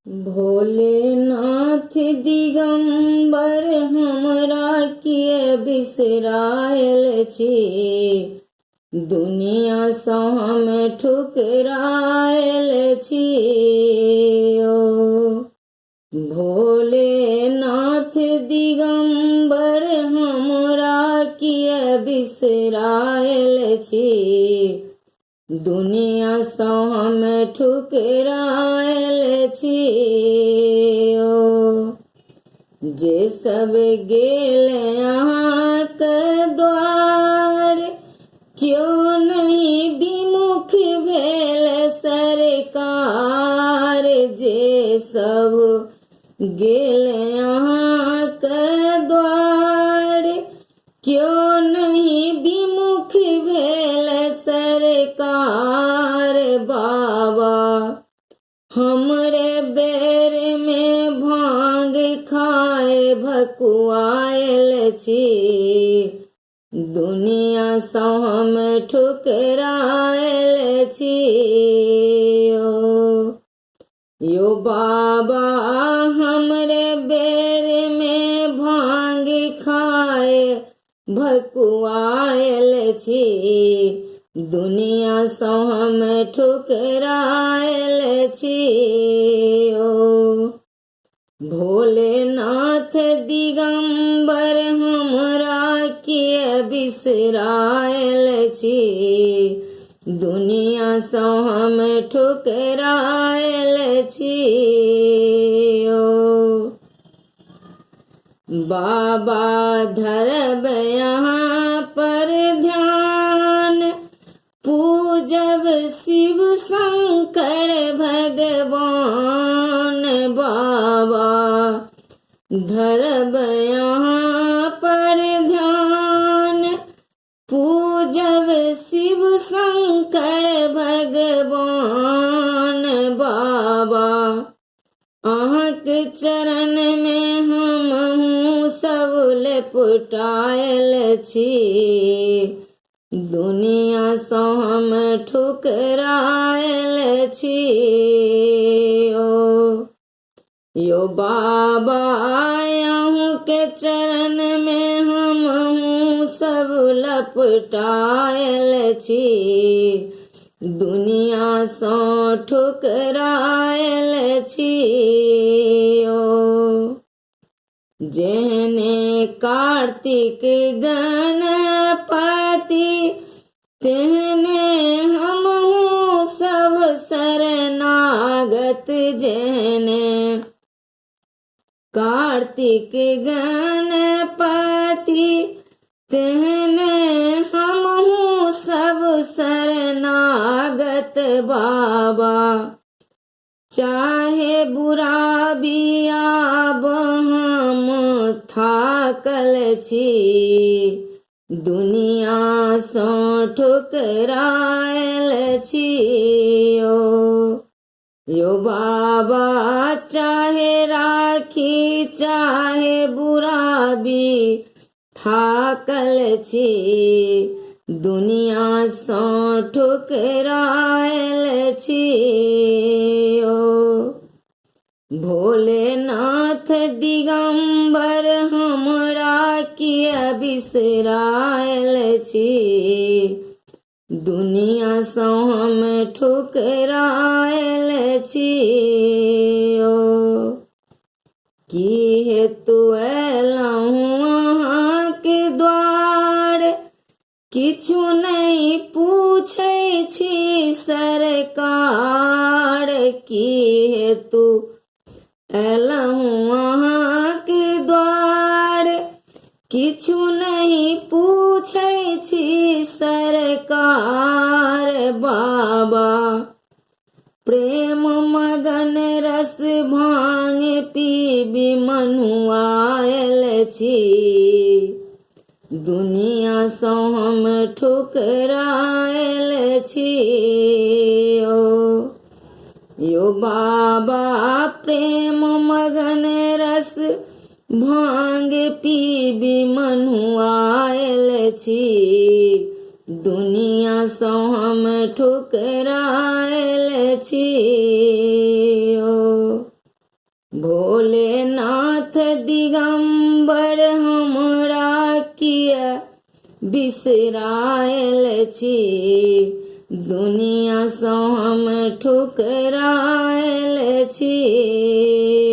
भोलेनाथ दिगंबर हमरा किए बिसरायल छी, दुनिया सँ हम ठुकरायल छी। ओ भोलेनाथ दिगंबर हमरा किए बिसरायल छी, दुनिया सँ हम ठुकरायल छी। ओ जे सब गेल अहाँके द्वार, क्यों नहीं विमुख भेल सरकार। जे सब गेल अहाँके द्वार, क्यों नहीं विमुख भेल सरकार। बाबा हमरे बेर में भांग खाए भकुआयल छी, दुनिया सँ हम ठुकरायल छी। यो बाबा हमरे बेर में भांग खाए भकुआयल छी, दुनिया सँ हम ठुकरायल छी। ओ भोलेनाथ दिगंबर हमरा किए बिसरायल छी, दुनिया सँ हम ठुकरायल छी। ओ बाबा धरब यहाँ पर ध्यान, पूजब शिव शंकर भगवान। बाबा धरब यहाँ पर ध्यान, पूजब शिव शंकर भगवान। बाबा अहाँके चरण में हमहूँ सब लेपटायल छी, दुनिया सँ हम ठुकरायल छी। ओ यो बाबा अहूँ के चरण में हमहूँ सब लपटायल छी, दुनिया सँ ठुकरायल छी। ओ जेहने कार्तिक गणपति, तेहने हमहूँ सब शरणागत। जेहने कार्तिक गणपति, तेहने हमहूँ सब शरणागत। बाबा चाहे बुरा बियाब हम थाकल छी, दुनिया सँ ठुकरायल छी। यो बाबा चाहे राखी चाहे बुरा भी थाकल छी, दुनिया सँ ठुकरायल छी। ओ भोलेनाथ दिगंबर हमरा किए बिसरायल छी, दुनिया सँ हम ठुकरायल छी। ओ की हेतु अयलहुँ अहाँके द्वार, किछु नहीं पूछै छी सरकार। की हेतु अयलहुँ अहाँके द्वार, किछु नहीं पूछै छी सरकार। बाबा प्रेम मगन रस भांग पीबी मनुआयल छी, दुनिया सँ हम ठुकरायल छी। यो बाबा प्रेम मगन रस भांग पीबी मनुआयल छी, दुनिया सँ हम ठुकरायल छी। भोलेनाथ दिगंबर हमरा किया बिसरायल छी, दुनिया सँ हम ठुकरायल छी।